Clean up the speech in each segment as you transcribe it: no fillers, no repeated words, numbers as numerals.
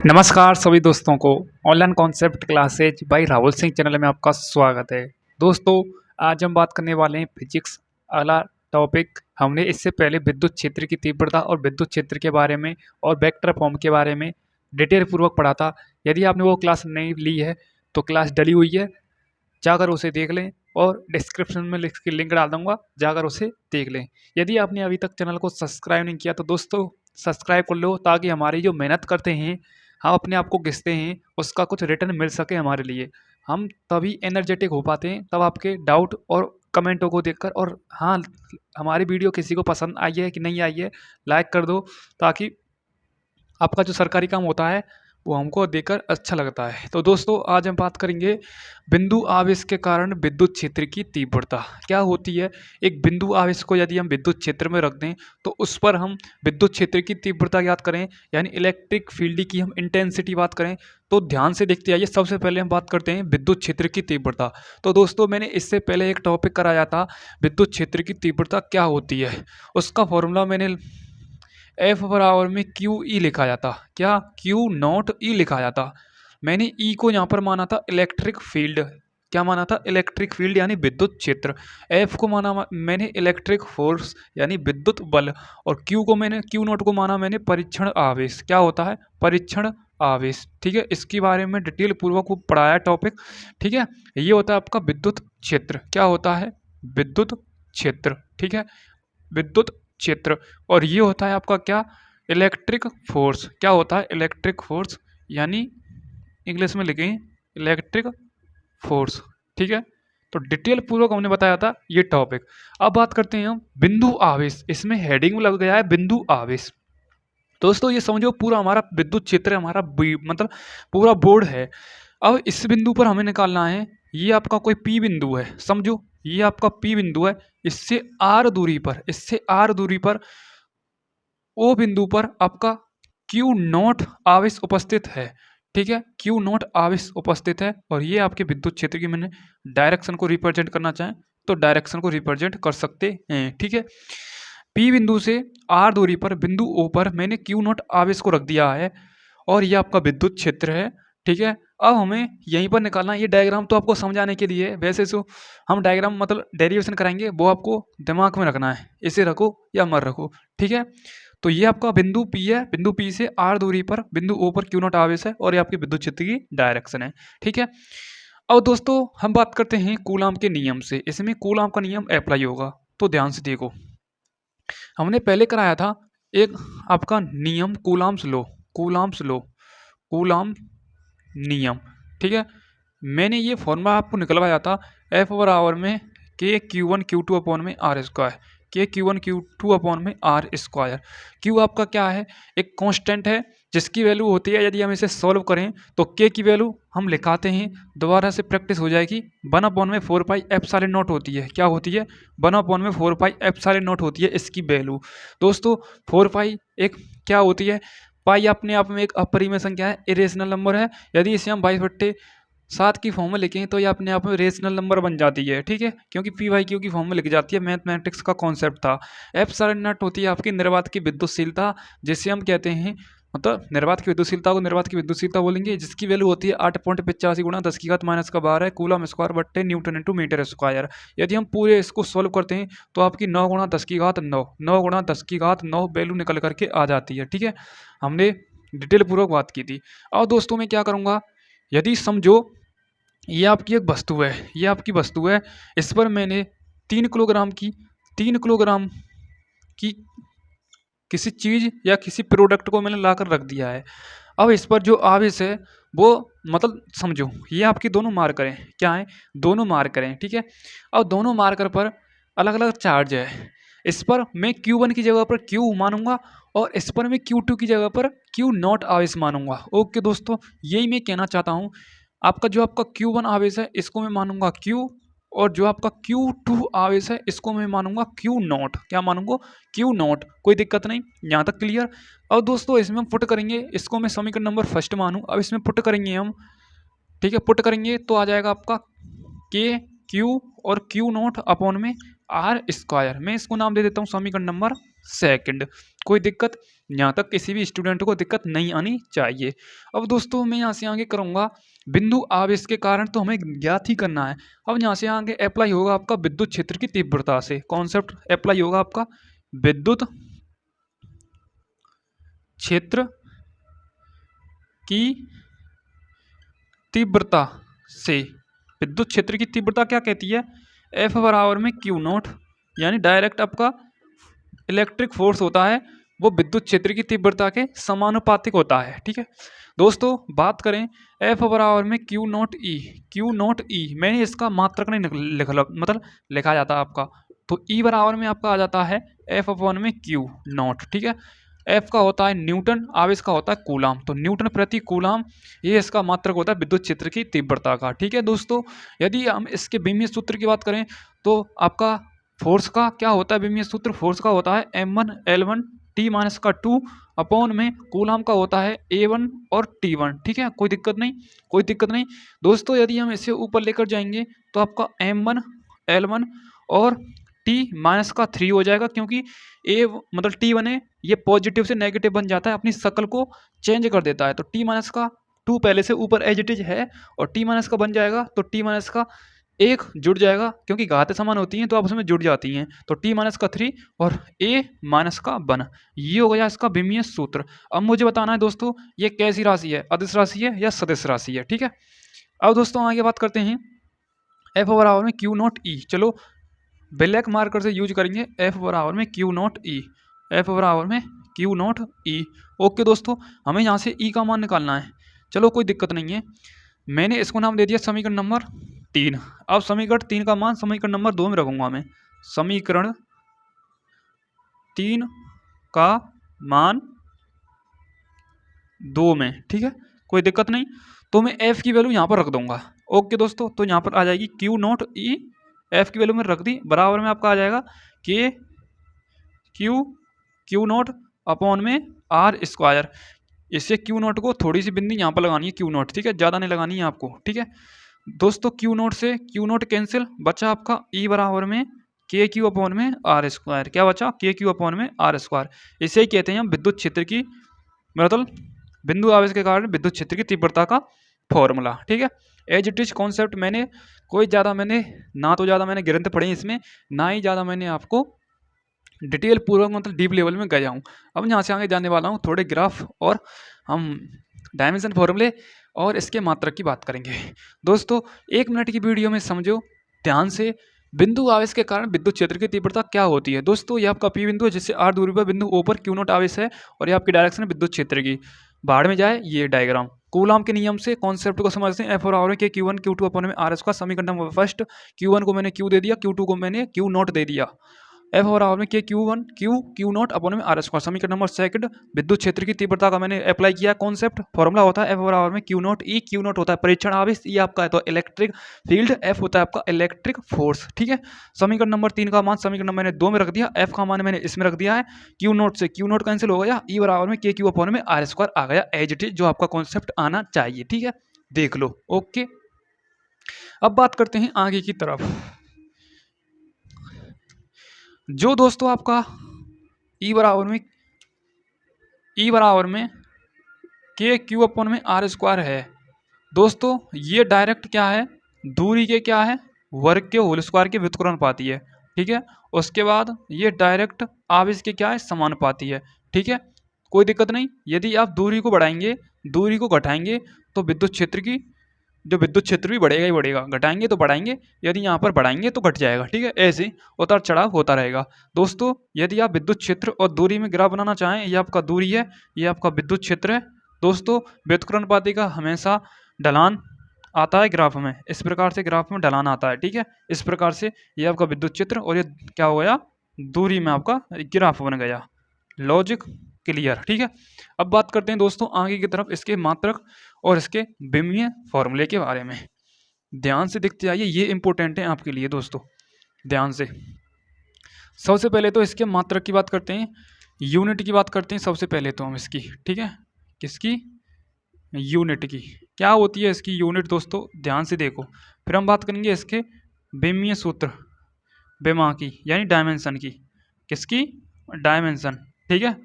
नमस्कार सभी दोस्तों को online concept classes by Rahul Singh channel में आपका स्वागत है। दोस्तों, आज हम बात करने वाले हैं फिजिक्स वाला टॉपिक। हमने इससे पहले विद्युत क्षेत्र की तीव्रता और विद्युत क्षेत्र के बारे में और वेक्टर फॉर्म के बारे में डिटेल पूर्वक पढ़ा था। यदि आपने वो क्लास नहीं ली है तो क्लास डली हुई है, जाकर उसे देख लें और डिस्क्रिप्शन में लिंक डाल दूंगा, जाकर उसे देख लें। यदि आपने अभी तक चैनल को सब्सक्राइब नहीं किया तो दोस्तों सब्सक्राइब कर लो, ताकि हमारी जो मेहनत करते हैं, हम अपने आप को घिसते हैं, उसका कुछ रिटर्न मिल सके हमारे लिए। हम तभी एनर्जेटिक हो पाते हैं तब आपके डाउट और कमेंटों को देखकर। और हाँ, हमारी वीडियो किसी को पसंद आई है कि नहीं आई है, लाइक कर दो, ताकि आपका जो सरकारी काम होता है वो हमको देखकर अच्छा लगता है। तो दोस्तों, आज हम बात करेंगे बिंदु आवेश के कारण विद्युत क्षेत्र की तीव्रता क्या होती है। एक बिंदु आवेश को यदि हम विद्युत क्षेत्र में रख दें तो उस पर हम विद्युत क्षेत्र की तीव्रता याद करें, यानी इलेक्ट्रिक फील्ड की हम इंटेंसिटी बात करें। तो ध्यान से देखते आइए, सबसे पहले हम बात करते हैं विद्युत क्षेत्र की तीव्रता। तो दोस्तों, मैंने इससे पहले एक टॉपिक कराया था विद्युत क्षेत्र की तीव्रता क्या होती है। उसका फॉर्मूला मैंने एफ बराबर में क्यू ई लिखा जाता, क्या क्यू नॉट ई लिखा जाता। मैंने ई को यहाँ पर माना था इलेक्ट्रिक फील्ड, क्या माना था, इलेक्ट्रिक फील्ड यानी विद्युत क्षेत्र। एफ को माना मैंने इलेक्ट्रिक फोर्स यानी विद्युत बल, और क्यू को मैंने, क्यू नॉट को माना मैंने परीक्षण आवेश। क्या होता है, परीक्षण आवेश। ठीक है, इसके बारे में डिटेल पूर्वक वो पढ़ाया टॉपिक। ठीक है, ये होता है आपका विद्युत क्षेत्र। क्या होता है, विद्युत क्षेत्र। ठीक है, विद्युत क्षेत्र। और ये होता है आपका क्या, इलेक्ट्रिक फोर्स। क्या होता है, इलेक्ट्रिक फोर्स, यानी इंग्लिश में लिखें इलेक्ट्रिक फोर्स। ठीक है, तो डिटेल पूर्वक हमने बताया था ये टॉपिक। अब बात करते हैं हम बिंदु आवेश। इसमें हेडिंग में लग गया है बिंदु आवेश। दोस्तों, ये समझो पूरा हमारा विद्युत क्षेत्र हमारा मतलब पूरा बोर्ड है। अब इस बिंदु पर हमें निकालना है, ये आपका कोई पी बिंदु है, समझो ये आपका पी बिंदु है। इससे आर दूरी पर, इससे आर दूरी पर ओ बिंदु पर आपका क्यू नॉट आवेश उपस्थित है। ठीक है, क्यू नॉट आवेश उपस्थित है। और ये आपके विद्युत क्षेत्र की मैंने डायरेक्शन को रिप्रेजेंट करना चाहें तो डायरेक्शन को रिप्रेजेंट कर सकते हैं। ठीक है, पी बिंदु से आर दूरी पर बिंदु ओ पर मैंने क्यू नॉट आवेश को रख दिया है, और ये आपका विद्युत क्षेत्र है। ठीक है, अब हमें यहीं पर निकालना है। ये डायग्राम तो आपको समझाने के लिए है, वैसे तो हम डायग्राम मतलब डेरिवेशन कराएंगे, वो आपको दिमाग में रखना है, इसे रखो या मत रखो। ठीक है, तो ये आपका बिंदु पी है, बिंदु पी से आर दूरी पर बिंदु ओ पर क्यू नॉट आवेश है, और ये आपके विद्युत क्षेत्र की डायरेक्शन है। ठीक है, अब दोस्तों हम बात करते हैं कूलाम के नियम से। इसमें कूलाम का नियम अप्लाई होगा, तो ध्यान से देखो। हमने पहले कराया था एक आपका नियम कूलाम्स लो, कूलाम्स लो, कूलाम नियम। ठीक है, मैंने ये फॉर्मूला आपको निकलवाया था एफ बराबर में के Q one Q two upon में आर स्क्वायर, के Q one Q two upon में आर स्क्वायर। क्यू आपका क्या है, एक कांस्टेंट है जिसकी वैल्यू होती है, यदि हम इसे सॉल्व करें तो के की वैल्यू हम लिखाते हैं, दोबारा से प्रैक्टिस हो जाएगी, 1 अपॉन में 4 पाई एप्सिलॉन नॉट होती है। क्या होती है, 1 अपॉन में 4 पाई एप्सिलॉन नॉट होती है इसकी वैल्यू। दोस्तों 4 पाई एक क्या होती है, पाई अपने आप में एक अपरिमेय संख्या है, इरेशनल नंबर है। यदि इसे हम 22/7 की फॉर्म में लिखें तो ये अपने आप में रेशनल नंबर बन जाती है। ठीक है, क्योंकि पी वाई क्यू की फॉर्म में लिखी जाती है, मैथमेटिक्स का कॉन्सेप्ट था। एप्सिलॉन नॉट होती है आपकी निर्वात की विद्युतशीलता, जिसे हम कहते हैं, मतलब निर्वात की विद्युतशीलता को निर्वात की विद्युतशीलता बोलेंगे, जिसकी वैल्यू होती है 8.85 गुणा 10⁻⁻⁻ कूलम स्क्वायर बट्टे न्यूटन इंटू मीटर स्क्वायर। यदि हम पूरे इसको सॉल्व करते हैं तो आपकी 9 गुणा 10⁹9, 9 गुणा 10⁹9 वैल्यू निकल करके आ जाती है। ठीक है, हमने डिटेल पूर्वक बात की थी। और दोस्तों मैं क्या करूँगा, यदि समझो ये आपकी एक वस्तु है, ये आपकी वस्तु है, इस पर मैंने 3 किलोग्राम की, 3 किलोग्राम की किसी चीज़ या किसी प्रोडक्ट को मैंने लाकर रख दिया है। अब इस पर जो आवेश है वो, मतलब समझो ये आपके दोनों मार्कर हैं, क्या हैं, दोनों मार्कर हैं। ठीक है, अब दोनों मार्कर पर अलग अलग चार्ज है। इस पर मैं Q1 की जगह पर Q मानूंगा, और इस पर मैं Q2 की जगह पर Q नॉट आवेश मानूंगा। ओके दोस्तों, यही मैं कहना चाहता हूँ। आपका जो आपका Q1 आवेश है इसको मैं मानूंगा Q, और जो आपका Q2 आवेश है इसको मैं मानूंगा Q नॉट। क्या मानूंगा, Q नॉट। कोई दिक्कत नहीं, यहाँ तक क्लियर। और दोस्तों इसमें हम पुट करेंगे, इसको मैं समीकरण नंबर फर्स्ट मानूँ, अब इसमें पुट करेंगे हम। ठीक है, पुट करेंगे तो आ जाएगा आपका के क्यू और Q नॉट अपॉन में आर स्क्वायर। मैं इसको नाम दे देता हूँ समीकरण नंबर सेकंड। कोई दिक्कत, यहाँ तक किसी भी स्टूडेंट को दिक्कत नहीं आनी चाहिए। अब दोस्तों मैं यहाँ से आगे करूँगा बिंदु आवेश के कारण, तो हमें ज्ञात ही करना है। अब यहाँ से आगे अप्लाई होगा आपका विद्युत क्षेत्र की तीव्रता से, कॉन्सेप्ट अप्लाई होगा आपका विद्युत क्षेत्र की तीव्रता से। विद्युत क्षेत्र की तीव्रता क्या कहती है, एफ बराबर में क्यू नॉट, यानी डायरेक्ट आपका इलेक्ट्रिक फोर्स होता है वो विद्युत क्षेत्र की तीव्रता के समानुपातिक होता है। ठीक है दोस्तों, बात करें एफ बराबर में Q naught E, Q naught E मैंने इसका मात्रक नहीं लिखा, मतलब लिखा जाता है आपका, तो ई बराबर में आपका आ जाता है एफ अपन में क्यू नॉट। ठीक है, एफ का होता है न्यूटन, आवेश का होता है कूलाम, तो न्यूटन प्रति कूलाम ये इसका मात्रक होता है विद्युत क्षेत्र की तीव्रता का। ठीक है दोस्तों, यदि हम इसके विमीय सूत्र की बात करें तो आपका फोर्स का क्या होता है विमीय सूत्र, फोर्स का होता है m1 L1 T माइनस का 2 अपॉन में कूलाम का होता है A1 और T1। ठीक है, कोई दिक्कत नहीं, कोई दिक्कत नहीं दोस्तों। यदि हम इसे ऊपर लेकर जाएंगे तो आपका m1 L1 और T माइनस का 3 हो जाएगा, क्योंकि ए मतलब T1 है ये पॉजिटिव से नेगेटिव बन जाता है, अपनी शक्ल को चेंज कर देता है। तो T माइनस का 2 पहले से ऊपर एज इट इज है और T माइनस का बन जाएगा, तो T माइनस का 1 जुड़ जाएगा, क्योंकि घातें समान होती हैं तो आप उसमें जुड़ जाती हैं, तो T माइनस का 3 और A माइनस का 1, ये हो गया इसका विमीय सूत्र। अब मुझे बताना है दोस्तों ये कैसी राशि है, अदिश राशि है या सदिश राशि है। ठीक है, अब दोस्तों आगे बात करते हैं एफ बराबर में क्यू नॉट ई। चलो ब्लैक मार्कर से यूज करेंगे एफ बराबर में क्यू नॉट ई, एफ बराबर में क्यू नॉट ई। ओके दोस्तों, हमें यहाँ से ई का मान निकालना है। चलो कोई दिक्कत नहीं है, मैंने इसको नाम दे दिया समीकरण नंबर 3। अब समीकरण 3 का मान समीकरण नंबर 2 में रखूंगा मैं, समीकरण 3 का मान 2 में। ठीक है, कोई दिक्कत नहीं, तो मैं एफ की वैल्यू यहाँ पर रख दूंगा। ओके दोस्तों, तो यहाँ पर आ जाएगी क्यू नॉट ई, एफ की वैल्यू में रख दी, बराबर में आपका आ जाएगा के क्यू नॉट अपॉन में आर स्क्वायर। इससे क्यू नॉट को थोड़ी सी बिंदी यहाँ पर लगानी है क्यू नॉट, ठीक है, ज़्यादा नहीं लगानी है आपको। ठीक है दोस्तों, क्यू नॉट से क्यू नॉट कैंसिल, बचा आपका ई बराबर में के क्यू अपॉन में आर स्क्वायर। क्या बचा, के क्यू अपॉन में आर स्क्वायर। इसे ही कहते हैं हम विद्युत क्षेत्र की, मतलब बिंदु आवेश के कारण विद्युत क्षेत्र की तीव्रता का फॉर्मूला। ठीक है, एज इट इज कॉन्सेप्ट मैंने कोई ज़्यादा मैंने ना तो ज़्यादा मैंने ग्रंथ पढ़े इसमें, ना ही ज़्यादा मैंने आपको डिटेल पूर्वक मतलब डीप लेवल में गया हूँ। अब यहाँ से आगे जाने वाला हूँ थोड़े ग्राफ और हम डायमेंशन फॉर्मूले और इसके मात्रक की बात करेंगे। दोस्तों 1 मिनट की वीडियो में समझो ध्यान से, बिंदु आवेश के कारण विद्युत क्षेत्र की तीव्रता क्या होती है। दोस्तों ये आपका पी बिंदु है, जिससे आर दूरी पर बिंदु ओ पर क्यू नॉट आवेश है और ये आपकी डायरेक्शन है विद्युत क्षेत्र की। बाहर में जाए ये डायग्राम, कूलाम के नियम से कॉन्सेप्ट को समझते हैं। एफ बराबर के Q one Q two upon में आर स्क्वायर। समीकरण नंबर फर्स्ट, क्यू वन को मैंने क्यू दे दिया, क्यू टू को मैंने क्यू नॉट दे दिया। एफ बराबर में के Q one Q not upon में आर स्क्वायर। समीकरण नंबर सेकंड, विद्युत क्षेत्र की तीव्रता का मैंने अप्लाई किया कॉन्सेप्ट, फॉर्मूला होता है एफ बराबर में Q naught E, Q not होता है परीक्षण आवेश, ई आपका है तो इलेक्ट्रिक फील्ड, एफ होता है आपका इलेक्ट्रिक फोर्स। ठीक है, समीकरण नंबर 3 का मान समीकरण नंबर मैंने 2 में रख दिया, एफ का मान मैंने इसमें रख दिया है, क्यू नॉट से क्यू नॉट कैंसिल हो गया, ई बराबर में के क्यू अपॉन में आर स्क्वायर आ गया एज इट इज, जो आपका कॉन्सेप्ट आना चाहिए। ठीक है, देख लो। ओके, अब बात करते हैं आगे की तरफ। जो दोस्तों आपका ई बराबर में के क्यू अपॉन में आर स्क्वायर है, दोस्तों ये डायरेक्ट क्या है, दूरी के क्या है, वर्ग के होल स्क्वायर के व्युत्क्रमानुपाती है। ठीक है, उसके बाद ये डायरेक्ट आवेश के क्या है, समानुपाती है। ठीक है, कोई दिक्कत नहीं। यदि आप दूरी को बढ़ाएंगे, दूरी को घटाएंगे तो विद्युत क्षेत्र की जो विद्युत क्षेत्र भी बढ़ेगा ही बढ़ेगा, घटाएंगे तो बढ़ाएंगे, यदि यहाँ पर बढ़ाएंगे तो घट जाएगा। ठीक है, ऐसे उतार चढ़ाव होता रहेगा। दोस्तों यदि आप विद्युत क्षेत्र और दूरी में ग्राफ बनाना चाहें, ये आपका दूरी है, ये आपका विद्युत क्षेत्र है। दोस्तों व्युत्क्रमानुपाती का हमेशा ढलान आता है ग्राफ में, इस प्रकार से ग्राफ में ढलान आता है। ठीक है, इस प्रकार से ये आपका विद्युत क्षेत्र और ये क्या हो गया, दूरी में आपका ग्राफ बन गया। Logic clear. ठीक है, अब बात करते हैं दोस्तों आगे की तरफ इसके मात्रक और इसके विमीय फॉर्मूले के बारे में। ध्यान से देखते जाइए, ये इंपॉर्टेंट है आपके लिए दोस्तों, ध्यान से। सबसे पहले तो इसके मात्रक की बात करते हैं, यूनिट की बात करते हैं सबसे पहले तो हम इसकी। ठीक है, किसकी, यूनिट की। क्या होती है इसकी यूनिट दोस्तों, ध्यान से देखो। फिर हम बात करेंगे इसके विमीय सूत्र, बेमा की यानी डायमेंशन की, किसकी, डायमेंशन, ठीक है।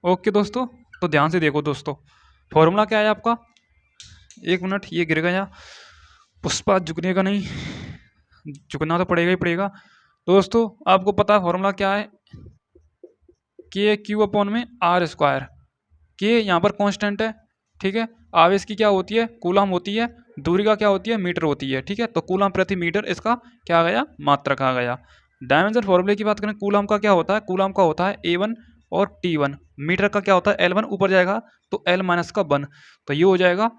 ओके दोस्तों, तो ध्यान से देखो दोस्तों, फॉर्मूला क्या है आपका, एक मिनट ये गिर गया, पुष्पा झुकने का नहीं, झुकना तो पड़ेगा ही पड़ेगा। दोस्तों आपको पता है फॉर्मूला क्या है, के क्यू अपॉन में आर स्क्वायर, के यहाँ पर कांस्टेंट है, ठीक है। आवेश की क्या होती है, कूलम होती है, दूरी का क्या होती है, मीटर होती है, ठीक है। तो कूलम प्रति मीटर इसका क्या आ गया, मात्रक आ गया। डायमेंशन फॉर्मूले की बात करें, कूलम का क्या होता है, कूलम का होता है A1 और T1, मीटर का क्या होता है L1, ऊपर जाएगा तो L माइनस का 1, तो ये हो जाएगा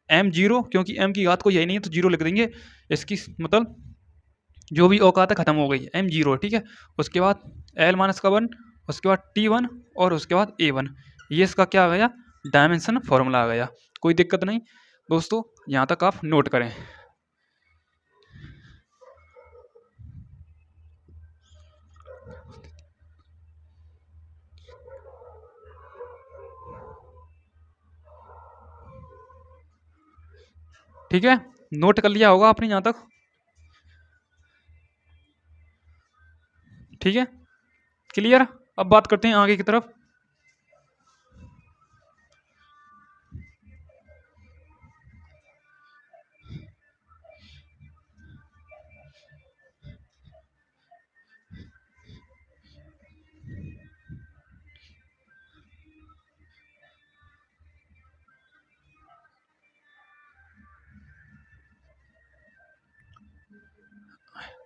M0, क्योंकि M की घात को यही नहीं है तो जीरो लिख देंगे, इसकी मतलब जो भी औकात है खत्म हो गई, M0, ठीक है। उसके बाद L माइनस का 1, उसके बाद T1 और उसके बाद A1, ये इसका क्या आ गया, डायमेंशन फॉर्मूला आ गया। कोई दिक्कत नहीं दोस्तों, यहाँ तक आप नोट करें। ठीक है, नोट कर लिया होगा आपने यहाँ तक, ठीक है, क्लियर। अब बात करते हैं आगे की तरफ।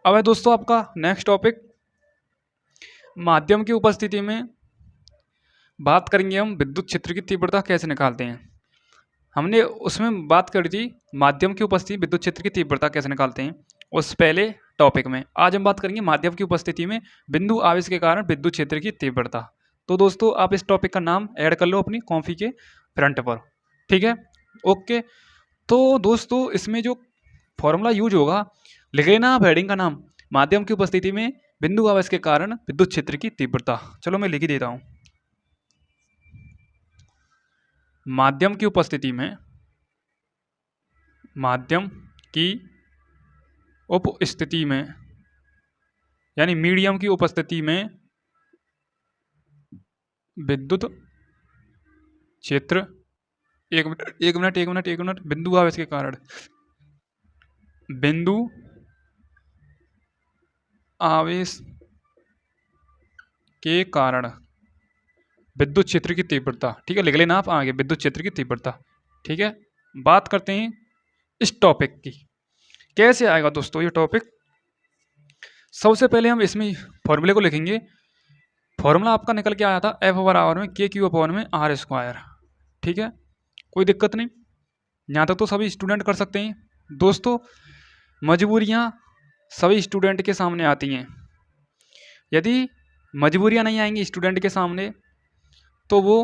अब है दोस्तों आपका नेक्स्ट टॉपिक, माध्यम की उपस्थिति में बात करेंगे हम विद्युत क्षेत्र की तीव्रता कैसे निकालते हैं। हमने उसमें बात करी थी माध्यम की उपस्थिति विद्युत क्षेत्र की तीव्रता कैसे निकालते हैं, उस पहले टॉपिक में। आज हम बात करेंगे माध्यम की उपस्थिति में बिंदु आवेश के कारण विद्युत क्षेत्र की तीव्रता। तो दोस्तों आप इस टॉपिक का नाम ऐड कर लो अपनी कॉपी के फ्रंट पर, ठीक है, ओके। तो दोस्तों इसमें जो फॉर्मूला यूज होगा, लिख लेना आप हेडिंग का नाम, माध्यम की उपस्थिति में बिंदु आवेश के कारण विद्युत क्षेत्र की तीव्रता। चलो मैं लिख ही देता हूं, माध्यम की उपस्थिति में, माध्यम की उपस्थिति में यानी मीडियम की उपस्थिति में विद्युत क्षेत्र, एक मिनट एक मिनट एक मिनट एक मिनट, बिंदु आवेश के कारण, बिंदु आवेश के कारण विद्युत क्षेत्र की तीव्रता, ठीक है, लिख लेना आप आगे विद्युत क्षेत्र की तीव्रता, ठीक है। बात करते हैं इस टॉपिक की, कैसे आएगा दोस्तों ये टॉपिक। सबसे पहले हम इसमें फॉर्मूले को लिखेंगे, फॉर्मूला आपका निकल के आया था F/आवर में के क्यू अपॉन में आर स्क्वायर, ठीक है, कोई दिक्कत नहीं, यहाँ तक तो सभी स्टूडेंट कर सकते हैं। दोस्तों मजबूरियाँ सभी स्टूडेंट के सामने आती हैं, यदि मजबूरियाँ नहीं आएंगी स्टूडेंट के सामने तो वो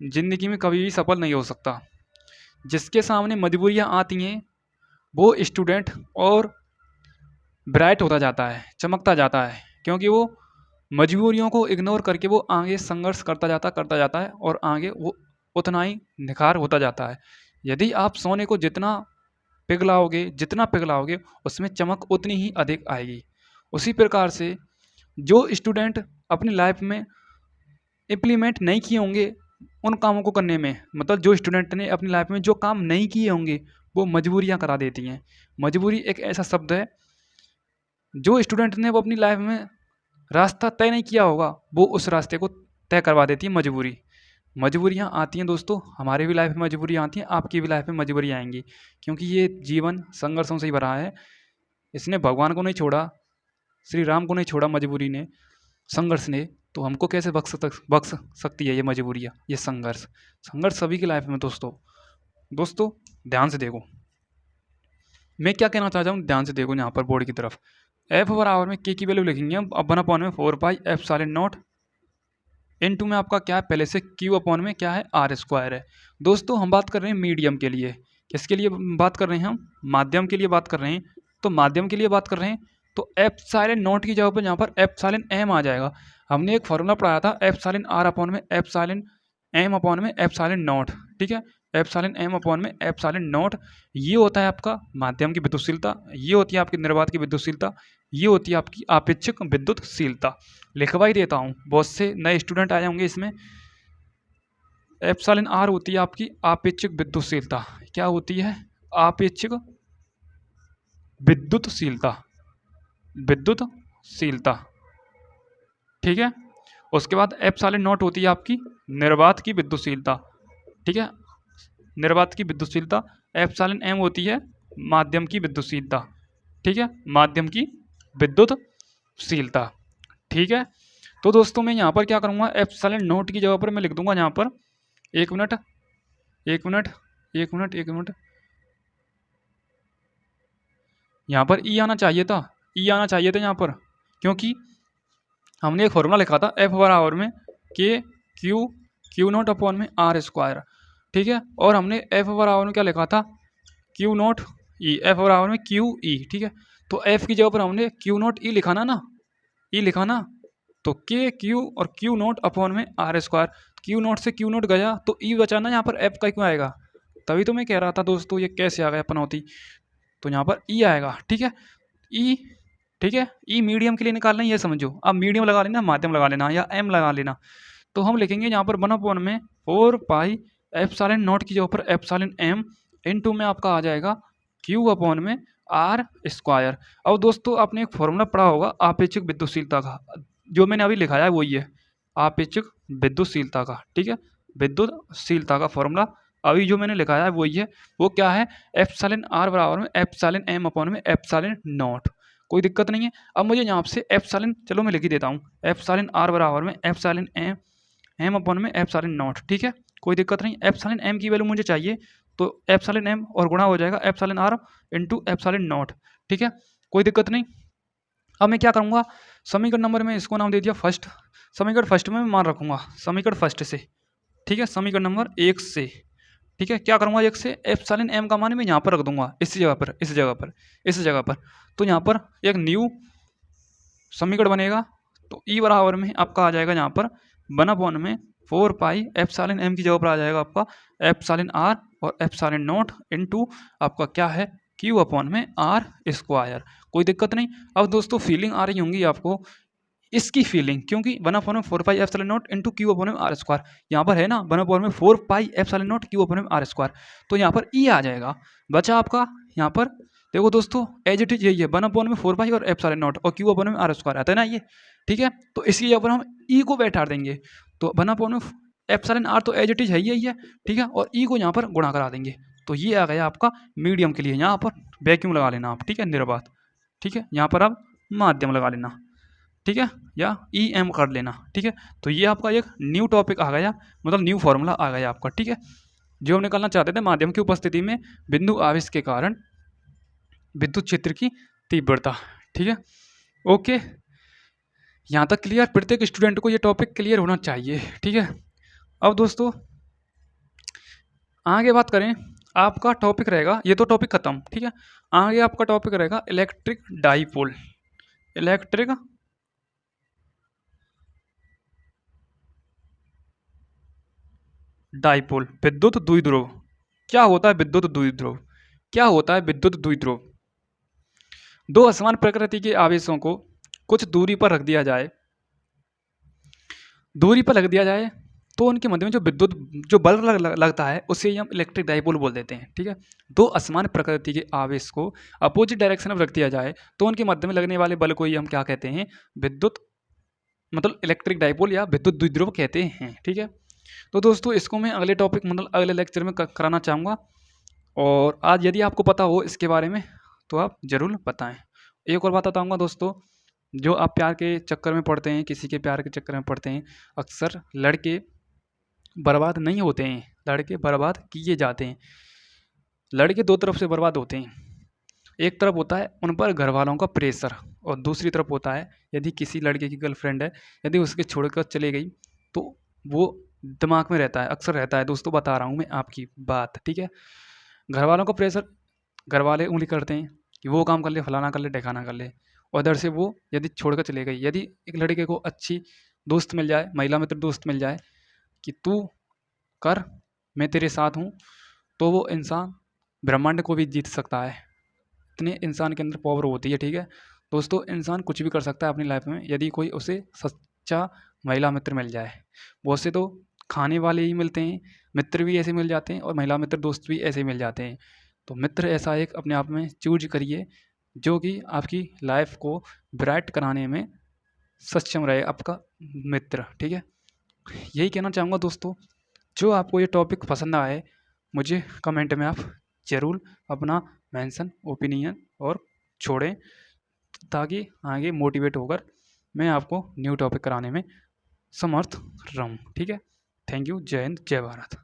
ज़िंदगी में कभी भी सफल नहीं हो सकता। जिसके सामने मजबूरियाँ आती हैं वो स्टूडेंट और ब्राइट होता जाता है, चमकता जाता है, क्योंकि वो मजबूरियों को इग्नोर करके वो आगे संघर्ष करता जाता है और आगे वो उतना ही निखार होता जाता है। यदि आप सोने को जितना पिघलाओगे उसमें चमक उतनी ही अधिक आएगी। उसी प्रकार से जो स्टूडेंट अपनी लाइफ में इम्प्लीमेंट नहीं किए होंगे उन कामों को करने में, मतलब जो स्टूडेंट ने अपनी लाइफ में जो काम नहीं किए होंगे वो मजबूरियाँ करा देती हैं। मजबूरी एक ऐसा शब्द है, जो स्टूडेंट ने वो अपनी लाइफ में रास्ता तय नहीं किया होगा वो उस रास्ते को तय करवा देती है मजबूरी। मजबूरियाँ आती हैं दोस्तों, हमारे भी लाइफ में मजबूरियाँ आती हैं, आपकी भी लाइफ में मजबूरियाँ आएंगी, क्योंकि ये जीवन संघर्षों से ही भरा है। इसने भगवान को नहीं छोड़ा, श्री राम को नहीं छोड़ा मजबूरी ने, संघर्ष ने, तो हमको कैसे बख्श सकती है ये मजबूरियाँ, ये संघर्ष। संघर्ष सभी की लाइफ में दोस्तों ध्यान से देखो मैं क्या कहना चाहता हूँ, ध्यान से देखो यहाँ पर बोर्ड की तरफ। F/आवर में के की वैल्यू लिखेंगे हम, अब 1/में 4πε0 इनटू में आपका क्या है पहले से Q अपॉन में क्या है आर स्क्वायर है। दोस्तों हम बात कर रहे हैं मीडियम के लिए, किसके लिए बात कर रहे हैं हम, माध्यम के लिए बात कर रहे हैं। तो माध्यम के लिए बात कर रहे हैं तो ε0 की जगह पर यहाँ पर ε आ जाएगा। हमने एक फॉर्मूला पढ़ाया था ε r अपॉन में ε m अपॉन में ε0, ठीक है। एप्सिलॉन एम अपॉन में एप्सिलॉन नॉट। ये होता है आपका माध्यम की विद्युतशीलता, ये होती है आपकी निर्वात की विद्युतशीलता, ये होती है आपकी आपेक्षिक विद्युतशीलता। लिखवा ही देता हूँ, बहुत से नए स्टूडेंट आए होंगे इसमें। एप्सिलॉन आर होती है आपकी आपेक्षिक विद्युतशीलता। क्या होती है? आपेक्षिक विद्युतशीलता, विद्युतशीलता, ठीक है। उसके बाद एप्सिलॉन नॉट होती है आपकी निर्वात की विद्युतशीलता, ठीक है, निर्वात की विद्युतशीलता। एप्सिलॉन एम होती है माध्यम की विद्युतशीलता, ठीक है, माध्यम की विद्युतशीलता, ठीक है। तो दोस्तों मैं यहाँ पर क्या करूँगा, एप्सिलॉन नॉट की जगह पर मैं लिख दूंगा यहाँ पर, एक मिनट एक मिनट एक मिनट एक मिनट, यहाँ पर ई आना चाहिए था, ई आना चाहिए था यहाँ पर, क्योंकि हमने एक फॉर्मूला लिखा था एफ बराबर में के क्यू नॉट अपॉन में आर स्क्वायर, ठीक है। और हमने एफ बराबर में क्या लिखा था, क्यू नॉट ई, एफ बराबर में क्यू ई, ठीक है। तो एफ की जगह पर हमने क्यू नॉट ई लिखा ना, ई लिखा ना, तो के क्यू और क्यू नॉट अपॉन में आर स्क्वायर, क्यू नॉट से क्यू नॉट गया तो ई बचा ना, यहाँ पर एफ का क्यों आएगा, तभी तो मैं कह रहा था दोस्तों ये कैसे आ गया पनौती, तो यहाँ पर ई आएगा, ठीक है, ई, ठीक है। ई मीडियम के लिए निकालना है ये समझो, अब मीडियम लगा लेना, माध्यम लगा लेना या एम लगा लेना। तो हम लिखेंगे यहाँ पर 1/4 में 4 पाई एप्सिलॉन नॉट की जगह पर एप्सिलॉन एम इनटू में आपका आ जाएगा क्यू अपॉन में आर स्क्वायर। अब दोस्तों आपने एक फॉर्मूला पढ़ा होगा आपेक्षिक विद्युतशीलता का, जो मैंने अभी लिखाया है वही है आपेक्षिक विद्युतशीलता का, ठीक है, विद्युतशीलता का फॉर्मूला अभी जो मैंने लिखाया है वही है। वो क्या है, एप्सिलॉन आर बराबर में एप्सिलॉन एम अपॉन में एप्सिलॉन नॉट। कोई दिक्कत नहीं है। अब मुझे यहाँ से एप्सिलॉन, चलो मैं लिख ही देता हूँ, एप्सिलॉन आर बराबर में एप्सिलॉन एम अपॉन में एप्सिलॉन नॉट, ठीक है, कोई दिक्कत नहीं। एप्सिलॉन एम की वैल्यू मुझे चाहिए, तो एप्सिलॉन एम और गुणा हो जाएगा epsilon R into epsilon naught, ठीक है, कोई दिक्कत नहीं। अब मैं क्या करूँगा, समीकरण नंबर में इसको नाम दे दिया फर्स्ट, समीकरण फर्स्ट में मैं मान रखूँगा समीकरण फर्स्ट से, ठीक है, समीकरण नंबर 1 से, ठीक है। क्या करूँगा, 1 से एप्सिलॉन एम का मान मैं यहाँ पर रख दूंगा, इस जगह पर, इस जगह पर, इस जगह पर। तो यहाँ पर एक न्यू समीकरण बनेगा, तो ई बराबर में आपका आ जाएगा यहाँ पर 1/4 में 4 पाई एप्सिलॉन एम की जगह पर आ जाएगा आपका एप्सिलॉन आर और एप्सिलॉन नॉट इनटू आपका क्या है क्यू अपॉन में आर स्क्वायर। कोई दिक्कत नहीं। अब दोस्तों फीलिंग आ रही होंगी आपको, इसकी फीलिंग, क्योंकि 1/4 में 4 pi epsilon not into Q upon में आर स्क्वायर, यहाँ पर है ना 1/4 में 4 pi epsilon not Q upon में आर स्क्वायर, तो यहाँ पर ई आ जाएगा। बचा आपका यहाँ पर, देखो दोस्तों एज इट इज यही है 1/4 में 4 पाई और एप्सिलॉन नॉट और क्यू अपॉन में आर स्क्वायर आता है ना ये, ठीक है। तो इसकी जगह पर हम ई को बैठा देंगे, तो 1/4 में एप्सिलॉन आर तो एज इट इज है ही है, ठीक है, और ई को यहाँ पर गुणा करा देंगे, तो ये आ गया आपका मीडियम के लिए। यहाँ पर वैक्यूम लगा लेना आप, ठीक है, निर्वात, ठीक है, यहाँ पर आप माध्यम लगा लेना, ठीक है, या ई एम कर लेना, ठीक है। तो ये आपका एक न्यू टॉपिक आ गया, मतलब न्यू फॉर्मूला आ गया आपका, ठीक है, जो हम निकालना चाहते थे माध्यम की उपस्थिति में बिंदु आवेश के कारण विद्युत क्षेत्र की तीव्रता, ठीक है। ओके, यहाँ तक क्लियर, प्रत्येक स्टूडेंट को ये टॉपिक क्लियर होना चाहिए, ठीक है। अब दोस्तों आगे बात करें, आपका टॉपिक रहेगा, ये तो टॉपिक खत्म, ठीक है, आगे आपका टॉपिक रहेगा इलेक्ट्रिक डाइपोल, इलेक्ट्रिक डाइपोल, विद्युत द्विध्रुव। क्या होता है विद्युत द्विध्रुव, क्या होता है विद्युत द्विध्रुव? दो असमान प्रकृति के आवेशों को कुछ दूरी पर रख दिया जाए, दूरी पर रख दिया जाए तो उनके मध्य में जो विद्युत जो बल लगता है उसे हम इलेक्ट्रिक डाइपोल बोल देते हैं, ठीक है। दो असमान प्रकृति के आवेश को अपोजिट डायरेक्शन में रख दिया जाए तो उनके मध्य में लगने वाले बल को ही हम क्या कहते हैं, विद्युत, मतलब इलेक्ट्रिक डाइपोल या विद्युत द्विध्रुव कहते हैं, ठीक है। तो दोस्तों इसको मैं अगले टॉपिक, मतलब अगले लेक्चर में कराना चाहूँगा, और आज यदि आपको पता हो इसके बारे में तो आप ज़रूर बताएं। एक और बात बताऊँगा दोस्तों, जो आप प्यार के चक्कर में पड़ते हैं, किसी के प्यार के चक्कर में पड़ते हैं, अक्सर लड़के बर्बाद नहीं होते हैं, लड़के बर्बाद किए जाते हैं। लड़के दो तरफ से बर्बाद होते हैं, एक तरफ होता है उन पर घर वालों का प्रेशर, और दूसरी तरफ होता है यदि किसी लड़के की गर्लफ्रेंड है, यदि उसके छोड़कर चले गई तो वो दिमाग में रहता है, अक्सर रहता है दोस्तों, बता रहा हूँ मैं आपकी बात, ठीक है। घर वालों का प्रेशर, घर वाले उंगली करते हैं कि वो काम कर ले, फलाना कर ले, ढकाना कर ले, और इधर से वो यदि छोड़कर चले गई, यदि एक लड़के को अच्छी दोस्त मिल जाए, महिला मित्र दोस्त मिल जाए कि तू कर, मैं तेरे साथ हूँ, तो वो इंसान ब्रह्मांड को भी जीत सकता है। इतने इंसान के अंदर पावर होती है, ठीक है। दोस्तों, इंसान कुछ भी कर सकता है अपनी लाइफ में यदि कोई उसे सच्चा महिला मित्र मिल जाए। बहुत से तो खाने वाले ही मिलते हैं, मित्र भी ऐसे मिल जाते हैं और महिला मित्र दोस्त भी ऐसे मिल जाते हैं। तो मित्र ऐसा एक अपने आप में चूज करिए जो कि आपकी लाइफ को ब्राइट कराने में सक्षम रहे, आपका मित्र, ठीक है। यही कहना चाहूँगा दोस्तों। जो आपको ये टॉपिक पसंद आए, मुझे कमेंट में आप ज़रूर अपना मेंशन ओपिनियन और छोड़ें, ताकि आगे मोटिवेट होकर मैं आपको न्यू टॉपिक कराने में समर्थ रहूँ, ठीक है। Thank you. जय हिंद, जय भारत।